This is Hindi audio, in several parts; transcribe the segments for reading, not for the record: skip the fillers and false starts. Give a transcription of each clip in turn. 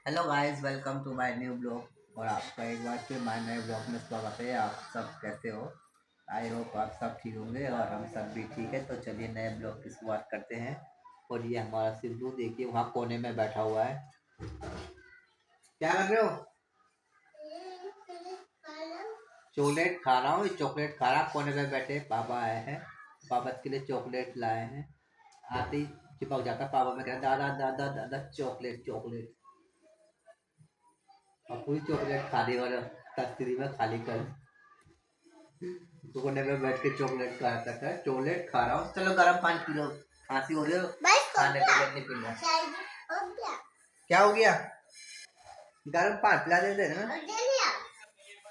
Hello guys, welcome to my new blog. और आपका एक बार फिर माय नए ब्लॉग में स्वागत है। आप सब कैसे हो? आई होप आप सब ठीक होंगे और हम सब भी ठीक है। तो चलिए नए ब्लॉग की शुरुआत करते हैं। और ये हमारा सिद्धू देखिए वहाँ कोने में बैठा हुआ है। क्या कर रहे हो? चॉकलेट खा रहा हूँ। चॉकलेट खा रहा, कोने में बैठे पापा आए हैं। पापा के लिए चॉकलेट लाए हैं। आते ही चिपक जाता पापा में, कहता दादा दादा दादा चॉकलेट चॉकलेट। और पूरी चॉकलेट खाली और तस्वीर में खाली कर कोने में बैठ के चॉकलेट खा सकता है। चॉकलेट खा रहा हूँ। चलो गर्म पानी पी लो, खांसी हो रही है। खाने के लिए नहीं पीना। क्या हो गया? गर्म पानी पिला दे ना।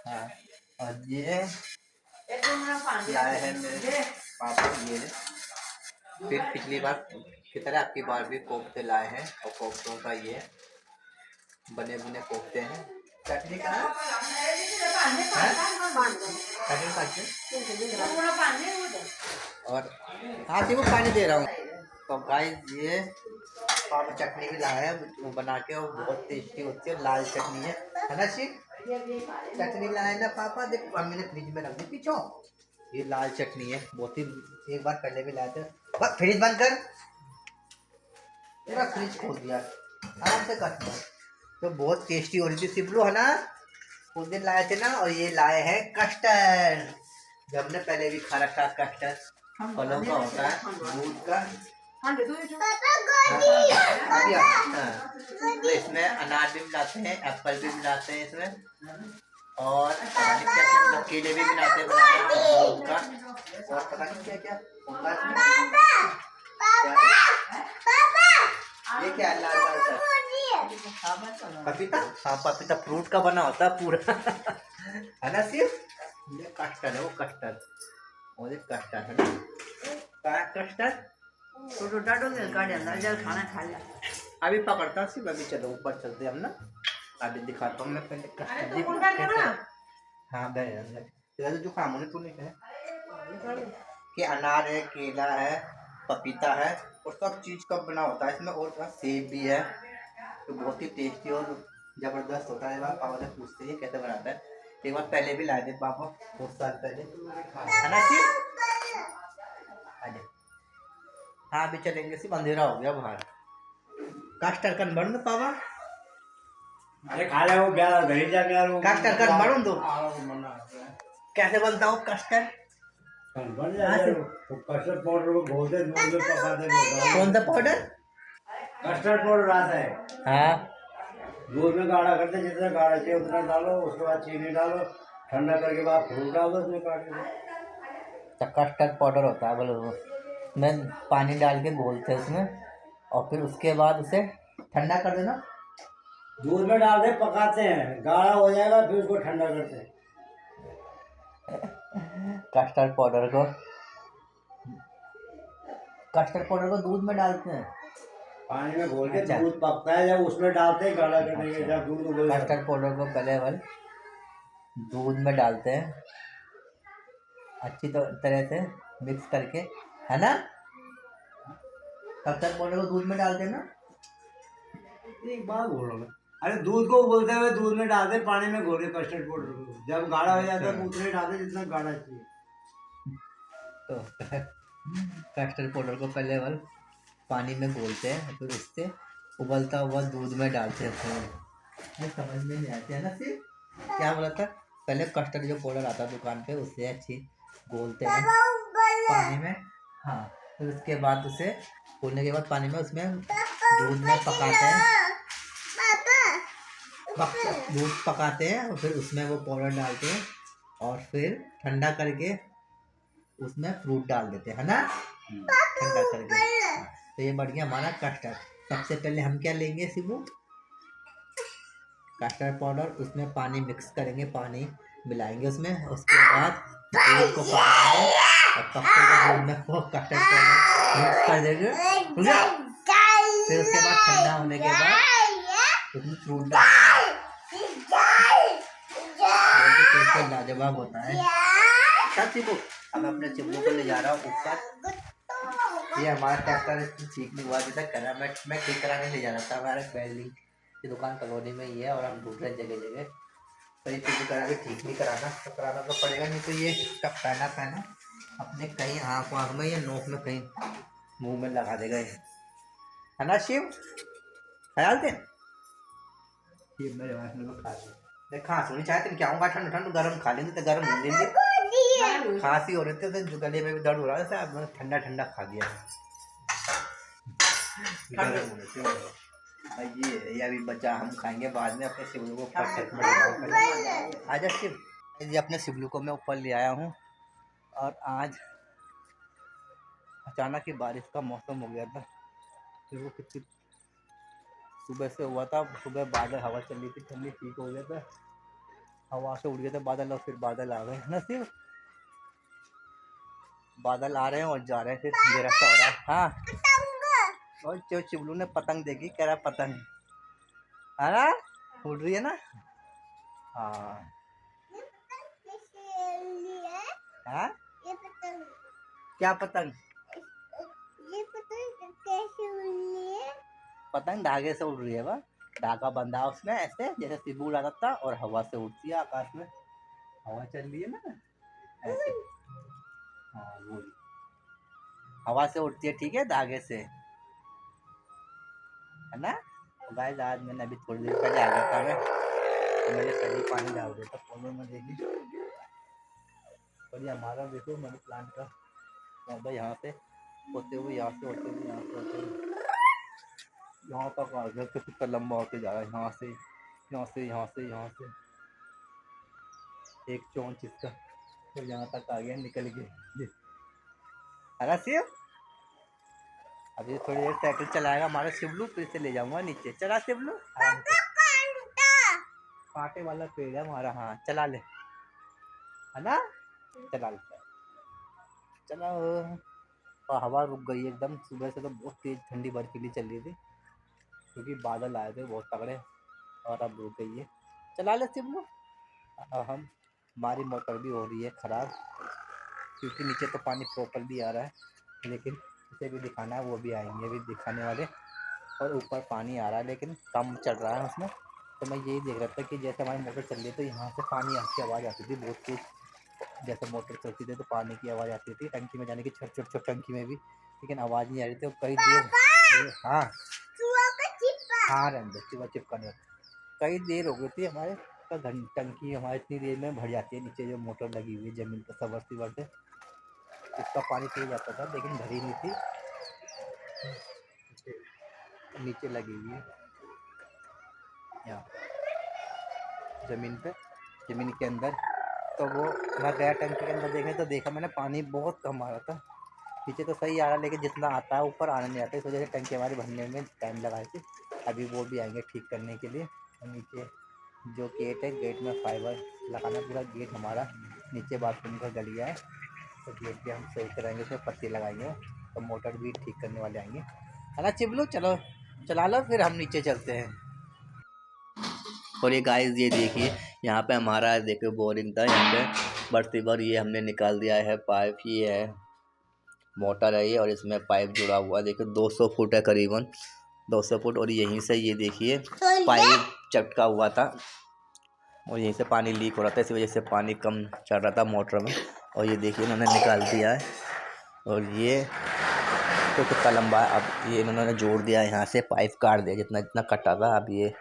हाँ। और ये लाए हैं मेरे पापा। ये फिर पिछली बार की तरह आपकी बार भी कोफ्ते लाए हैं। और कोफ्तों का ये बने बुने कोफ्ते हैं। चटनी का और हाँ जी, वो पानी दे रहा हूँ। तो गाइस ये पापा चटनी भी लाया है, वो बना के, और बहुत टेस्टी होती है। लाल चटनी है ना शिव? चटनी लाया ना पापा, देख मम्मी ने फ्रिज में रख दी पीछो। ये लाल चटनी है, बहुत ही एक बार पहले भी लाए थे। बस फ्रिज बंद कर, पूरा फ्रिज खोल दिया। आराम से कट। तो बहुत टेस्टी हो रही थी सिबलू, है ना? उस दिन लाए थे ना। और ये लाए हैं कस्टर्ड, जो हमने पहले भी खा रखा। कस्टर्ड फलों का होता है, दूध का। तो इसमें अनार भी मिलाते हैं, एप्पल भी मिलाते हैं इसमें। और पता नहीं क्या केले भी मिलाते हैं दूध का। और पता नहीं क्या क्या ये क्या लाल लाल पपीता? हाँ, पपीता फ्रूट का बना होता है पूरा। है ना सिर्फ? ये कस्टर्ड है, वो कस्टर्ड। और ये कस्टर्ड है ना, क्या कस्टर्ड? तो डाडो में काट देना जब खाना खा लिया। अभी पकड़ता सिर्फ, अभी चलो ऊपर चलते हम ना। अभी दिखाता हूँ मैं पहले कस्टर्ड। हाँ गए अंदर। तो जुकाम होने तूने कहा कि अनार है, केला है, पपीता है, और सब चीज़ का बना होता है इसमें। और सेब भी है। तो बहुत ही टेस्टी और ज़बरदस्त होता है। पापा से पूछते हैं कैसे बनाता है। एक बार पहले भी लाए थे पापा, बहुत साल पहले, है ना सिर्फ? हाँ अभी चलेंगे, सिर्फ अंधेरा हो गया बाहर। कास्टर कन बन दो पापा। अरे खा ले वो क्या घर जा यार वो कास्टर कन बन दो। कैसे बनता हो कस्टर्ड? बन जाए वो कस्टर्ड पाउडर को घोल दे, दूध में पका दे। कौन सा पाउडर? कस्टर्ड पाउडर आता है। हाँ, दूध में गाढ़ा करते, जितना गाढ़ा चाहिए उतना डालो, उसके बाद चीनी डालो, ठंडा करके बाद फ्रूट डालो उसमें काट के। तो कस्टर्ड पाउडर होता है बोलो, मैं पानी डाल के घोलते हैं उसमें। और फिर उसके बाद उसे ठंडा कर देना। दूध में डाल दे, पकाते हैं, गाढ़ा हो जाएगा फिर उसको ठंडा करते हैं। कस्टर्ड पाउडर को दूध में डालते हैं, पानी में घोल के। अच्छा। दूध पकता है जब उसमें डालते हैं गाढ़ा करने के, जब दूध उबल जाता है। कस्टर्ड पाउडर को पहले वल दूध में डालते हैं, अच्छी तरह से मिक्स करके, है ना? कस्टर्ड पाउडर को दूध में डालते हैं ना। एक बात बोल रहा हूँ मैं। अरे दूध को उबलते हुए दूध में डालते, पानी में घोल के कस्टर्ड पाउडर को, जब गाढ़ा हो जाता है उतने डालते जितना गाढ़ा चाहिए। तो कस्टर्ड पाउडर को पहले वल पानी में घोलते हैं, फिर उससे उबलता हुआ दूध में डालते हैं। मैं समझ में नहीं आती है ना सिर्फ क्या बोला था। पहले कस्टर्ड जो पाउडर आता है दुकान पे, उससे अच्छी घोलते हैं पानी में। हाँ, फिर उसके बाद उसे घोलने के बाद पानी में उसमें दूध में पकाते हैं। दूध पकाते हैं और फिर उसमें वो पाउडर डालते हैं। और फिर ठंडा करके उसमें फ्रूट डाल देते हैं, है ना? ठंडा करके। तो ये बढ़ गया हमारा कस्टर्ड। सबसे पहले हम क्या लेंगे सिबू? कस्टर्ड पाउडर, उसमें पानी मिक्स करेंगे, पानी मिलाएंगे उसमें। उसके बाद दूध को पकाएंगे और पकते हुए दूध में वो कस्टर्ड पाउडर मिक्स कर देंगे। फिर उसके बाद ठंडा होने के बाद उसमें फ्रूट डालेंगे। लाजवाब होता है। सब सिबू, अब अपने चिबलू को ले जा रहा हूँ ऊपर। ये हमारा ट्रैक्टर ठीक नहीं हुआ अभी तक, करा मैं ठीक कराने ले जा रहा था हमारा वेल्डिंग। ये दुकान कॉलोनी में ही है और हम ढूंढ रहे हैं जगह जगह। सही चीज़ करा के ठीक नहीं कराना तो कराना तो पड़ेगा, नहीं तो ये कब पहना अपने कहीं आँख वाँख में या नोक में कहीं मुंह में लगा देगा ये, है ना शिव? ख्याल थे ये मेरे वाइफ ने खा ली। देख खांसी होनी चाहिए, क्या होगा ठंड ठंड गर्म खा लेंगे तो गर्म हो लेंगे। खांसी हो रही थी तो गले में भी दर्द हो रहा था, मैंने ठंडा ठंडा खा दिया। गर्म हो रही थी ये अभी बच्चा हम खाएंगे बाद में। अपने शिवलू को ऊपर छत में आजा शिव, ये अपने शिवलू को मैं ऊपर ले आया हूँ। और आज अचानक ही बारिश का मौसम हो गया था, देखो कितनी सुबह से हुआ था। सुबह बादल हवा चल रही थी, ठंडी ठीक हो गया था, हवा से उड़ गए थे बादल और फिर बादल आ गए ना शिव। बादल आ रहे हैं और जा रहे हैं, फिर अंधेरा सा हो रहा है। हाँ और जो चिवलू ने पतंग देखी, कह रहा पतंग है ना, उड़ रही है ना। हाँ हाँ क्या पतंग? ये पतंग कैसे उड़ रही है? पतंग धागे से उड़ रही है, वह धागा बंधा उसमें ऐसे जैसे सिब्बू उड़ाता था और हवा से उड़ती है आकाश में, हवा चल रही है ना ऐसे। हाँ वो हवा से उड़ती है, ठीक है, धागे से, है ना। गाइस आज मैंने अभी थोड़ी देर पहले आ गया था मैं, तो मैंने पहले पानी डाल दिया था पौधों में, देखिए। और ये हमारा देखो मनी प्लांट का पौधा यहाँ से होते हुए यहाँ से होते हुए यहाँ से होते हुए यहाँ तक आ गया, तो कितना लंबा होते जा रहा है, यहाँ से यहाँ से यहाँ से यहाँ से एक चौंच इसका तो यहाँ तक आ गया निकल के, है ना शिव। अभी थोड़ी देर साइकिल चलाएगा हमारा शिवलू, फिर से ले जाऊंगा नीचे। चला शिवलू, कांटे वाला पेड़ है हमारा, हाँ चला ले, है ना, चला ले चला। और हवा रुक गई एकदम, सुबह से तो बहुत तेज ठंडी बर्फीली चल रही थी क्योंकि बादल आए थे बहुत तगड़े, और अब रुक गई है। चला ले शिवलू। हम हमारी मोटर भी हो रही है ख़राब क्योंकि नीचे तो पानी प्रॉपरली आ रहा है, लेकिन उसे भी दिखाना है, वो भी आएंगे अभी दिखाने वाले। और ऊपर पानी आ रहा है लेकिन कम चल रहा है उसमें। तो मैं यही देख रहा था कि जैसे हमारी मोटर चल रही है तो यहाँ से पानी की आवाज़ आती थी बहुत तेज, जैसे मोटर चलती थी तो पानी की आवाज़ आती थी टंकी में जाने की, छोटे छोटे टंकी में भी, लेकिन आवाज़ नहीं आ रही थी। और कई देर हाँ हाँ रहने चूहा चिपकाने, कई देर हो गई थी हमारे टंकी हमारे इतनी देर में भर जाती है। नीचे जो मोटर लगी हुई है ज़मीन पर सबमर्सिबल से, उसका पानी तेज आता था लेकिन भरी नहीं थी, नीचे लगी हुई है यहाँ ज़मीन पे, ज़मीन के अंदर। तो वो मैं गया टंकी के अंदर देखने, तो देखा मैंने पानी बहुत कम आ रहा था। नीचे तो सही आ रहा लेकिन जितना आता है ऊपर आने नहीं आता, इस वजह से टंकी हमारी भरने में टाइम लगा थी। अभी वो भी आएंगे ठीक करने के लिए। नीचे जो गेट है, गेट में फाइबर लगाना, पूरा गेट हमारा नीचे बाथरूम का गलिया है, तो गेट भी हम सही कराएंगे, उसमें पत्ती लगाएंगे, तो मोटर भी ठीक करने वाले आएंगे, है ना चिबलू। चलो चला लो फिर हम नीचे चलते हैं। और ये गाइस ये देखिए यहाँ पे हमारा देखो बोरिंग था यहाँ पे, बढ़ती बार ये हमने निकाल दिया है पाइप, ये है मोटर है ये, और इसमें पाइप जुड़ा हुआ देखिए 200 फुट है करीबन 200 फुट। और यहीं से ये देखिए पाइप चटका हुआ था और यहीं से पानी लीक हो रहा था, इसी वजह से पानी कम चल रहा था मोटर में। और ये देखिए इन्होंने निकाल दिया है, और ये तो कितना लंबा है। अब ये इन्होंने जोड़ दिया है, यहाँ से पाइप काट दिया जितना जितना कटा था। अब ये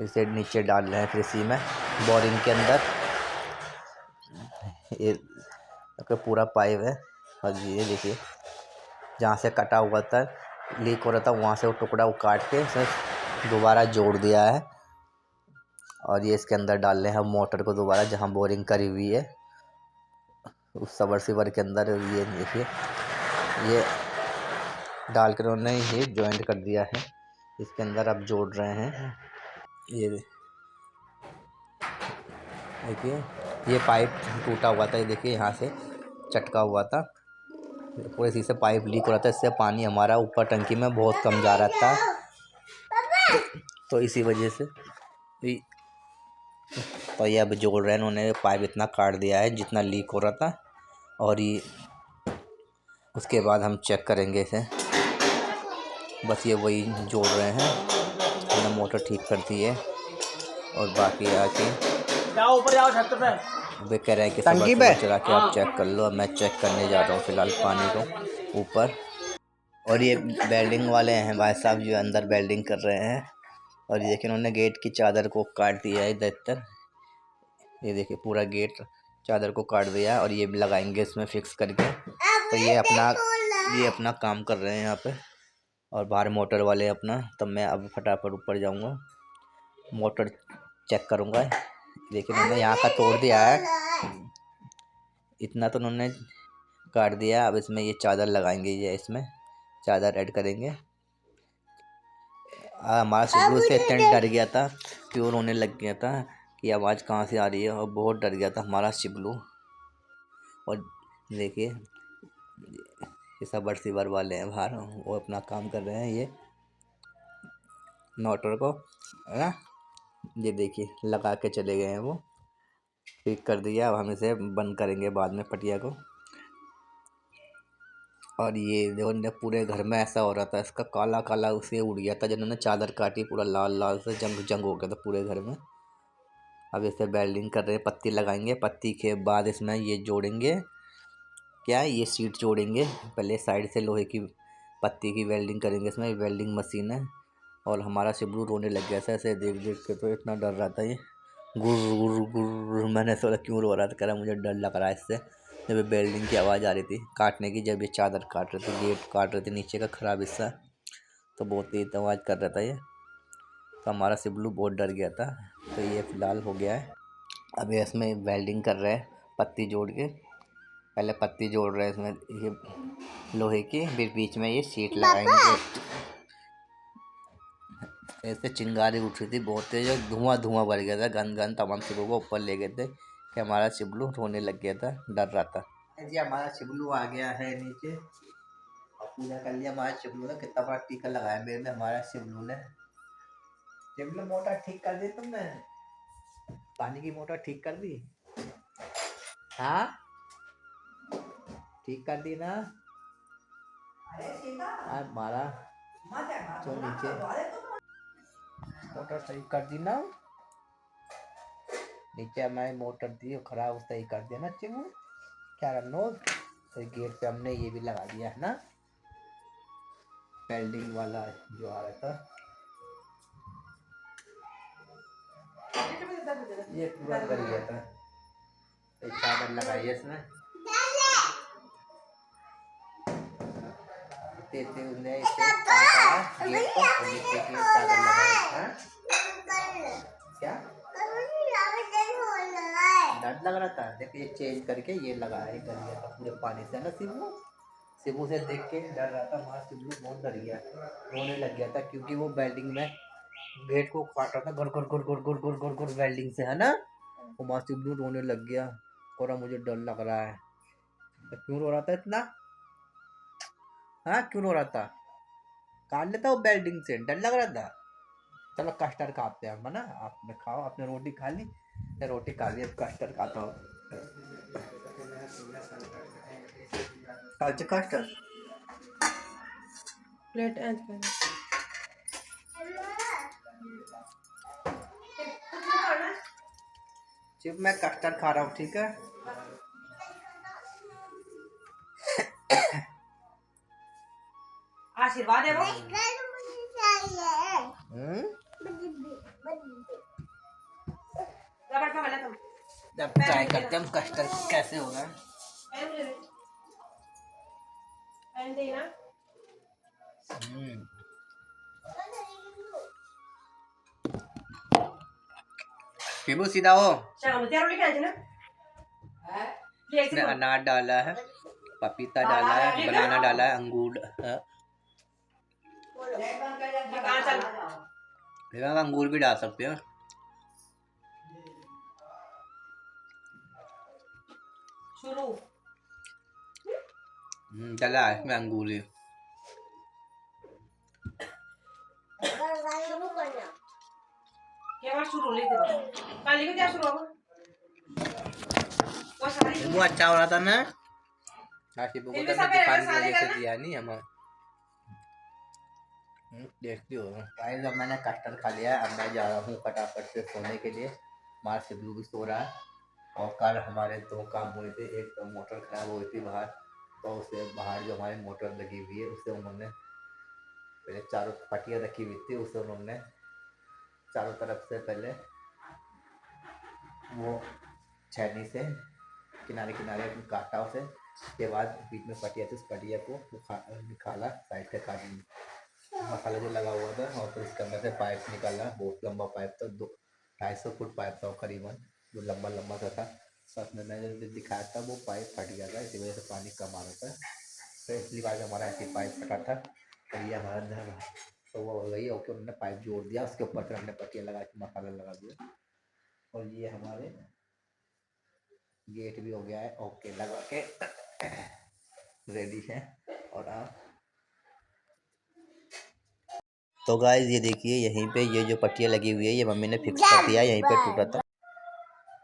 इसे नीचे डाल रहे हैं फिर इसी में बोरिंग के अंदर, ये पूरा पाइप है। और ये देखिए जहाँ से कटा हुआ था लीक हो रहा था, वहाँ से वो टुकड़ा वो काट के सिर्फ दोबारा जोड़ दिया है। और ये इसके अंदर डाल रहे हैं हम मोटर को दोबारा, जहाँ बोरिंग करी हुई है उस सबमर्सिबल के अंदर। ये देखिए ये डाल कर उन्होंने ये जॉइंट कर दिया है, इसके अंदर अब जोड़ रहे हैं। ये देखिए ये पाइप टूटा हुआ था, ये देखिए यहाँ से चटका हुआ था, पूरे इसी से पाइप लीक हो रहा था, इससे पानी हमारा ऊपर टंकी में बहुत कम जा रहा था। तो इसी वजह से तो ये अब जोड़ रहे हैं, उन्होंने पाइप इतना काट दिया है जितना लीक हो रहा था। और ये उसके बाद हम चेक करेंगे इसे, बस ये वही जोड़ रहे हैं। हमने मोटर ठीक कर दी है और बाकी आके जाओ ऊपर जाओ छत पे। वे कह रहे हैं कि सुबह चला के आप चेक कर लो। मैं चेक करने जा रहा हूँ फिलहाल पानी को ऊपर। और ये वेल्डिंग वाले हैं भाई साहब जो अंदर वेल्डिंग कर रहे हैं। और ये देखिए उन्होंने गेट की चादर को काट दिया है इधर। ये देखिए पूरा गेट चादर को काट दिया है और ये भी लगाएंगे इसमें फिक्स करके। तो ये अपना काम कर रहे हैं यहाँ पे और बाहर मोटर वाले अपना। तब मैं अब फटाफट ऊपर जाऊँगा, मोटर चेक करूँगा। देखिए उन्होंने यहाँ का तोड़ दिया है, इतना तो उन्होंने काट दिया। अब इसमें ये चादर लगाएंगे, ये इसमें चादर ऐड करेंगे। हमारा शिबलू से इतना डर गया था कि वो रोने लग गया था कि आवाज़ कहाँ से आ रही है, और बहुत डर गया था हमारा शिबलू। और देखिए ये सबमर्सिबल वाले हैं बाहर, वो अपना काम कर रहे हैं ये मोटर को, है ना। ये देखिए लगा के चले गए हैं, वो ठीक कर दिया। अब हम इसे बंद करेंगे बाद में पटिया को। और ये देखो पूरे घर में ऐसा हो रहा था, इसका काला काला उसे उड़ गया था। जिन्होंने चादर काटी पूरा लाल लाल से जंग हो गया था पूरे घर में। अब इसे वेल्डिंग कर रहे हैं, पत्ती लगाएंगे। पत्ती के बाद इसमें ये जोड़ेंगे, क्या ये सीट जोड़ेंगे। पहले साइड से लोहे की पत्ती की वेल्डिंग करेंगे, इसमें वेल्डिंग मशीन है। और हमारा शिबलू रोने लग गया था ऐसे देख देख के, तो इतना डर रहा था ये, गुर गुर गुर। मैंने सोचा क्यों रो रहा था, कह रहा मुझे डर लग रहा है इससे। जब वेल्डिंग की आवाज़ आ रही थी काटने की, जब ये चादर काट रहे थे, गेट काट रहे थे नीचे का ख़राब हिस्सा, तो बहुत तेज आवाज़ कर रहा था ये। तो हमारा शिबलू बहुत डर गया था। तो ये फ़िलहाल हो गया है। अभी इसमें वेल्डिंग कर रहे हैं पत्ती जोड़ के। पहले पत्ती जोड़ रहे हैं इसमें ये लोहे की, फिर बीच में ये सीट लगाएंगे। ऐसे चिंगारी उठ रही थी बहुत तेज, धुआं धुआं भर गया था, गन गन तमाम शिबलू को ऊपर ले गए थे कि हमारा शिबलू रोने लग गया था, डर रहा था जी। हमारा शिबलू आ गया है नीचे और पूजा कर लिया हमारे शिबलू ने। कितना बड़ा टीका लगाया मेरे में हमारा शिबलू ने। शिबलू मोटर ठीक कर दी तुमने? पानी की मोटर ठीक कर दी? हाँ ठीक कर दी ना? हमारा तो नीचे मोटर सही कर दी ना? नीचे हमारी मोटर थी खराब, सही कर दिया ना चिमू? क्या रनो, तो गेट पे हमने ये भी लगा दिया है ना, वेल्डिंग वाला जो आ रहा था ये पूरा कर गया था। तो चादर लगाई है इसमें, देते उन्हें इसे काटा गेट को और नीचे की चादर लगाई है। क्या डर लग रहा था? देखो ये चेंज करके ये लगाया है, डर गया था पूरे पानी से ना शिबू। शिबू से देख के डर रहा था हमारा शिबू, बहुत डर गया, रोने लग गया था क्योंकि वो वेल्डिंग में गेट को काट रहा था, गुर गुर गुर गुर गुर गुर गुर गुर वेल्डिंग से, है ना। वो हमारा शिबू रोने लग गया और मुझे डर लग रहा है। तो क्यों रो रहा था इतना? हाँ क्यों रो रहा था? काट लेता वो वेल्डिंग से, डर लग रहा था। चलो कस्टर्ड खाते हैं हम, है ना। आपने खाओ, आपने रोटी खा ली, मैं रोटी खा ली, अब कस्टर्ड खाता हूँ। कस्टर्ड प्लेट ऐड कर। सिर्फ मैं कस्टर्ड खा रहा हूँ, ठीक है। आशीर्वाद है वो। रबड़ का वाला तुम। जब ट्राई करते हैं हम कस्टर्ड कैसे होगा। शिबू सीधा हो। इसने अनार डाला है, पपीता डाला है, बनाना डाला है, अंगूर अंगूर भी डाल सकते हैं। शुरू डाला है इसमें अंगूर ही। क्या बात शुरू लेते हो? काली को क्या शुरू होगा? वो सारी वो अच्छा हो रहा था ना। शिबू को तो दिखाने की वजह से दिया नहीं हमें। देखती हो गाइस, अब मैंने कस्टर्ड खा लिया है। अब मैं जा रहा हूँ फटाफट से सोने के लिए। हमारा सिद्धू भी सो रहा है। और कल हमारे दो काम हुए थे। एक तो मोटर खराब हुई थी बाहर, तो उसे बाहर जो हमारी मोटर लगी हुई है उसे उन्होंने पहले चारों पट्टियाँ रखी हुई थी, उसे उन्होंने चारों तरफ से पहले वो छेनी से किनारे किनारे काटा उसे। उसके बाद बीच में पटिया थी, उस पटिया को निकाला, साइड से काट मसाला जो लगा हुआ था, और फिर उसके अंदर से पाइप निकाला। बहुत लंबा पाइप था, 250 फुट पाइप था वो करीबन, जो लंबा लंबा सा था। बस मैंने जो दिखाया था वो पाइप फट गया था, इसी वजह से पानी कम आ रहा था। तो इसलिए बाद हमारा ऐसे पाइप फटा था। और ये हमारा घर है, तो वो हो गई ओके। उन्होंने पाइप जोड़ दिया, उसके ऊपर फिर हमने पटिया लगा के मसाला लगा दिया। और ये हमारे गेट भी हो गया है ओके लगा के रेडी है। और आप तो गाइस ये देखिए, यहीं पे ये जो पट्टियाँ लगी हुई है ये मम्मी ने फिक्स कर दिया, यहीं पे टूटा था।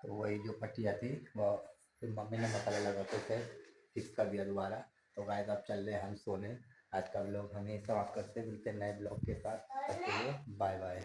तो वही जो पट्टियाँ थी वो फिर मम्मी ने मसाला लगा के उसे फिक्स कर दिया दोबारा। तो गाइस अब चल रहे हैं हम सोने। आज का ब्लॉग हम यहीं समाप्त करते हैं, मिलते हैं नए ब्लॉग के साथ। तब के लिए बाय बाय।